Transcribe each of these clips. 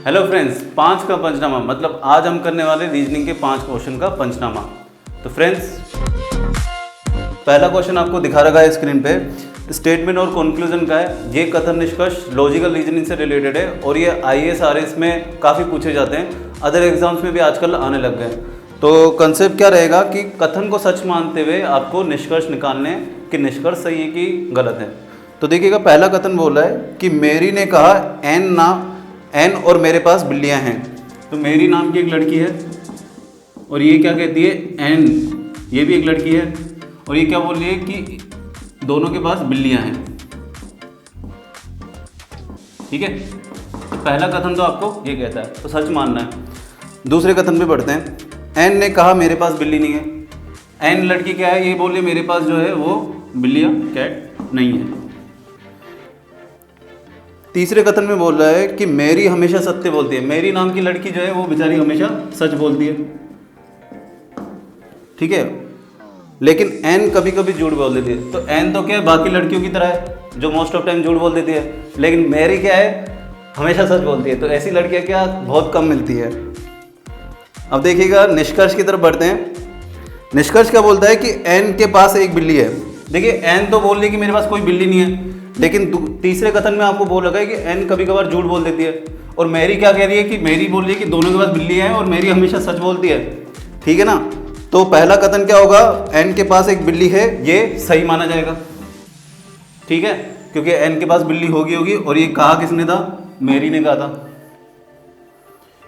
Hello friends, 5 का पंचनामा मतलब आज हम करने वाले रीजनिंग के 5 क्वेश्चन का पंचनामा। तो फ्रेंड्स, पहला क्वेश्चन आपको दिखा रखा है स्क्रीन पे, स्टेटमेंट और कंक्लूजन का है। ये कथन निष्कर्ष लॉजिकल रीजनिंग से रिलेटेड है और ये IAS RS में काफ़ी पूछे जाते हैं, अदर एग्जाम्स में भी आजकल आने लग गए। तो कंसेप्ट क्या रहेगा कि कथन को सच मानते हुए आपको निष्कर्ष निकालने कि निष्कर्ष सही है कि गलत है। तो देखिएगा, पहला कथन बोल रहा है कि मेरी ने कहा एन और मेरे पास बिल्लियां हैं। तो मेरी नाम की एक लड़की है और ये क्या कहती है, एन, ये भी एक लड़की है और ये क्या बोल रही है कि दोनों के पास बिल्लियां हैं। ठीक है, तो पहला कथन तो आपको ये कहता है, तो सच मानना है। दूसरे कथन पे पढ़ते हैं। एन ने कहा मेरे पास बिल्ली नहीं है। एन लड़की क्या है, ये बोल रही मेरे पास जो है वो बिल्लियां, कैट नहीं है। तीसरे कथन में बोल रहा है कि मेरी हमेशा सत्य बोलती है। मेरी नाम की लड़की जो है वो बेचारी हमेशा सच बोलती है। ठीक है, लेकिन एन कभी कभी झूठ बोल देती है। तो एन तो क्या है, बाकी लड़कियों की तरह है जो मोस्ट ऑफ टाइम झूठ बोल देती है, लेकिन मेरी क्या है, हमेशा सच बोलती है। तो ऐसी लड़कियां क्या बहुत कम मिलती है। अब देखिएगा, निष्कर्ष की तरफ बढ़ते हैं। निष्कर्ष क्या बोलता है कि एन के पास एक बिल्ली है। देखिए, एन तो बोल रही है कि मेरे पास कोई बिल्ली नहीं है, लेकिन तीसरे कथन में आपको बोल रखा है कि एन कभी कभार झूठ बोल देती है। और मेरी क्या कह रही है कि मेरी बोल रही है कि दोनों के पास बिल्ली है और मेरी हमेशा सच बोलती है। ठीक है ना। तो पहला कथन क्या होगा, एन के पास एक बिल्ली है, ये सही माना जाएगा। ठीक है, क्योंकि एन के पास बिल्ली होगी और ये कहा किसने था, मेरी ने कहा था।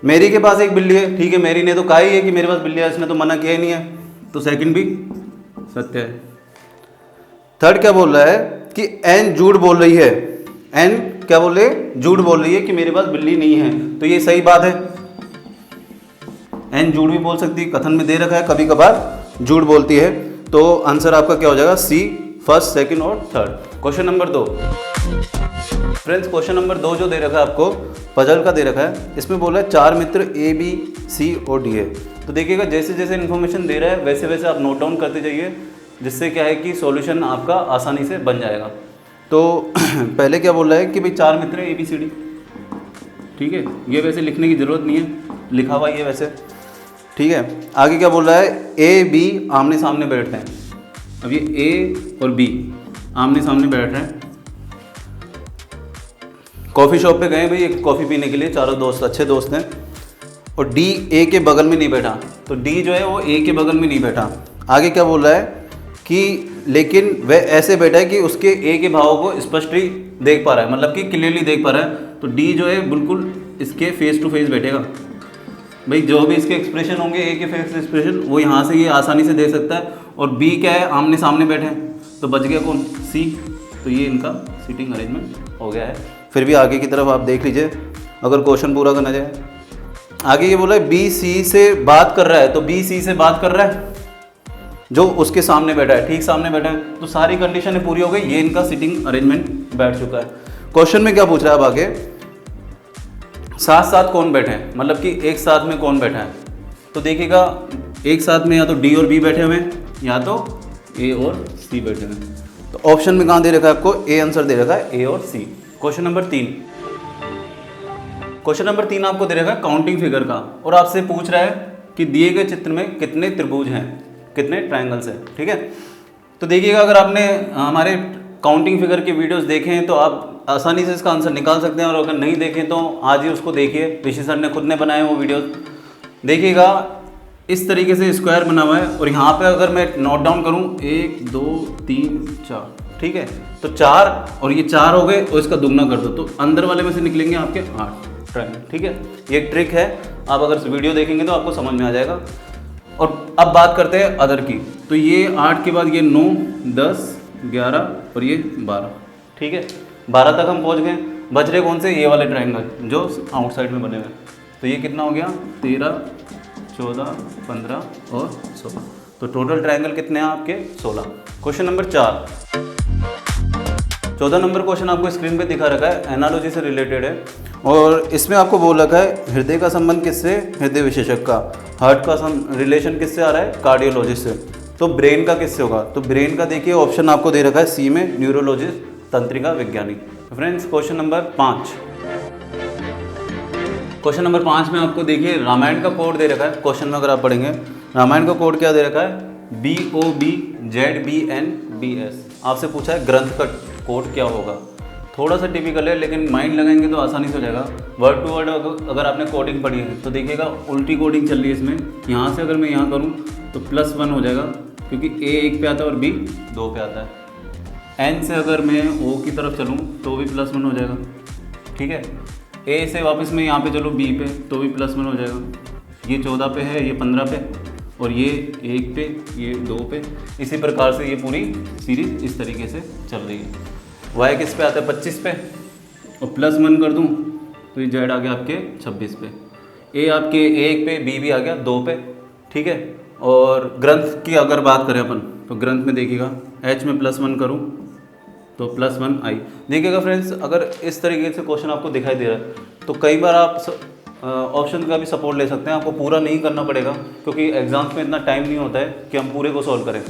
मेरी के पास एक बिल्ली है, ठीक है, मेरी ने तो कहा ही है कि मेरे पास बिल्ली है, इसने तो मना किया ही नहीं है, तो सेकंड भी सत्य है। थर्ड क्या बोल रहा है कि एन झूठ बोल रही है। एन क्या बोल रही है, झूठ बोल रही है कि मेरे पास बिल्ली नहीं है, तो ये सही बात है। एन झूठ भी बोल सकती है, कथन में दे रखा है कभी कभार झूठ बोलती है। तो आंसर आपका क्या हो जाएगा, सी, फर्स्ट, सेकंड और third. Question number 2 friends, question number 2 जो दे रखा है आपको, पजल का दे रखा है। इसमें बोला है 4 मित्र A, B, C और D है। तो देखिएगा, जैसे जैसे इन्फॉर्मेशन दे रहा है वैसे वैसे आप नोट डाउन करते जाइए, जिससे क्या है कि सॉल्यूशन आपका आसानी से बन जाएगा। तो पहले क्या बोल रहा है कि भाई 4 मित्र है A, B, C, D। ठीक है, ये वैसे लिखने की ज़रूरत नहीं है, लिखा हुआ ही है वैसे। ठीक है, आगे क्या बोल रहा है, A, B आमने सामने बैठ रहे हैं। अब ये A और B आमने सामने बैठ रहे हैं, कॉफ़ी शॉप पे गए भाई एक कॉफ़ी पीने के लिए, चारों दोस्त अच्छे दोस्त हैं, और D A के बगल में नहीं बैठा। तो D जो है वो A के बगल में नहीं बैठा। आगे क्या बोल रहा है कि लेकिन वह ऐसे बैठा है कि उसके A के भावों को स्पष्टली देख पा रहा है, मतलब कि क्लियरली देख पा रहा है। तो D जो है बिल्कुल इसके फेस टू फेस बैठेगा। भाई जो भी इसके एक्सप्रेशन होंगे, A के फेस एक्सप्रेशन, वो यहाँ से ये आसानी से देख सकता है। और B क्या है, आमने सामने बैठे हैं, तो बच गया कौन, C। तो ये इनका सीटिंग अरेंजमेंट हो गया है। फिर भी आगे की तरफ आप देख लीजिए अगर क्वेश्चन पूरा करना जाए। आगे ये बोला है B C से बात कर रहा है, तो B C से बात कर रहा है जो उसके सामने बैठा है, ठीक सामने बैठा है। तो सारी कंडीशनें पूरी हो गई, ये इनका सीटिंग अरेंजमेंट बैठ चुका है। क्वेश्चन में क्या पूछ रहा है अब आगे, साथ साथ कौन बैठे हैं, मतलब कि एक साथ में कौन बैठा है। तो देखिएगा, एक साथ में या तो D और B बैठे हुए हैं या तो A और C बैठे हुए हैं। तो ऑप्शन में कहाँ दे रखा है आपको, A आंसर दे रखा है, A और C। Question number 3, question number 3 आपको दे रखा है काउंटिंग फिगर का, और आपसे पूछ रहा है कि दिए गए चित्र में कितने त्रिभुज हैं, कितने ट्रायंगल्स हैं। ठीक है, तो देखिएगा, अगर आपने हमारे काउंटिंग फिगर के वीडियोस देखे हैं तो आप आसानी से इसका आंसर निकाल सकते हैं, और अगर नहीं देखें तो आज ही उसको देखिए, ऋषि सर ने खुद ने बनाए वो वीडियोस। देखिएगा, इस तरीके से स्क्वायर बना हुआ है, और यहाँ पे अगर मैं नोट डाउन करूँ 1 2 3 4, ठीक है, तो 4 और ये 4 हो गए, और इसका दुगना कर दो तो अंदर वाले में से निकलेंगे आपके 8 ट्रायंगल। ठीक है, ये एक ट्रिक है, आप अगर वीडियो देखेंगे तो आपको समझ में आ जाएगा। और अब बात करते हैं अदर की। तो ये 8 के बाद ये 9 10 11 और ये 12। ठीक है, 12 तक हम पहुंच गए। बच रहे कौन से, ये वाले ट्रायंगल जो आउटसाइड में बने हुए। तो ये कितना हो गया, 13 14 15 और 16। तो टोटल ट्रायंगल कितने हैं आपके, 16। क्वेश्चन नंबर 4, 14 नंबर क्वेश्चन आपको स्क्रीन पे दिखा रखा है, एनालॉजी से रिलेटेड है, और इसमें आपको बोल रखा है हृदय का संबंध किससे, हृदय विशेषज्ञ का। हार्ट का रिलेशन किससे आ रहा है, कार्डियोलॉजिस्ट से। तो ब्रेन का किससे होगा, तो ब्रेन का देखिए ऑप्शन आपको दे रखा है सी में, न्यूरोलॉजिस्ट, तंत्रिका वैज्ञानिक। Friends, question number 5, question number 5 में आपको देखिए रामायण का कोड दे रखा है। क्वेश्चन में अगर आप पढ़ेंगे रामायण का कोड क्या दे रखा है, BOBZBNBS। आपसे पूछा है ग्रंथ का कोड क्या होगा। थोड़ा सा टिपिकल है लेकिन माइंड लगाएंगे तो आसानी से हो जाएगा। वर्ड टू वर्ड अगर आपने कोडिंग पढ़ी है तो देखिएगा उल्टी कोडिंग चल रही है इसमें। यहाँ से अगर मैं यहाँ करूँ तो +1 हो जाएगा क्योंकि A 1 पे आता है और B 2 पे आता है। N से अगर मैं O की तरफ चलूँ तो भी +1 हो जाएगा, ठीक है। A से वापस मैं यहाँ पे चलूँ B पे तो भी +1 हो जाएगा। ये 14 पे है, ये 15 पे और ये 1 पे, ये 2 पे। इसी प्रकार से ये पूरी सीरीज इस तरीके से चल रही है। Y किस पे आता है 25 पे और +1 कर दूँ तो ये Z आ गया आपके 26 पे। A आपके 1 पे, B भी आ गया 2 पे, ठीक है। और ग्रंथ की अगर बात करें अपन तो ग्रंथ में देखिएगा H में +1 करूँ तो +1 I। देखिएगा फ्रेंड्स, अगर इस तरीके से क्वेश्चन आपको दिखाई दे रहा है तो कई बार आप ऑप्शन का भी सपोर्ट ले सकते हैं। आपको पूरा नहीं करना पड़ेगा क्योंकि एग्जाम्स में इतना टाइम नहीं होता है कि हम पूरे को सॉल्व करें,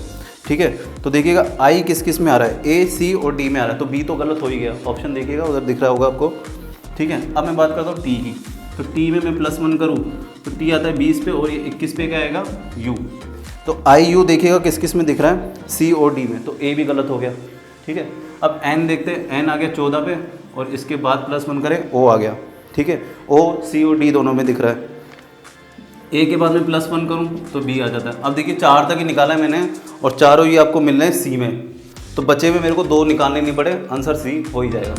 ठीक है। तो देखिएगा I किस किस में आ रहा है, A, C और D में आ रहा है तो B तो गलत हो ही गया। ऑप्शन देखिएगा उधर दिख रहा होगा आपको, ठीक है। अब मैं बात करता हूँ T की, तो T में मैं +1 करूँ तो T आता है 20 पे और ये 21 पे क्या आएगा U। तो IU देखिएगा किस किस में दिख रहा है, C और D में, तो A भी गलत हो गया, ठीक है। अब N देखते हैं, N आ गया 14 पे और इसके बाद +1 करें O आ गया, ठीक है। O, C और D दोनों में दिख रहा है। A के बाद में +1 करूं तो B आ जाता है। अब देखिए 4 तक ही निकाला है मैंने और चारों ही आपको मिल रहे हैं C में, तो बचे में मेरे को 2 निकालने नहीं पड़े, आंसर C हो ही जाएगा।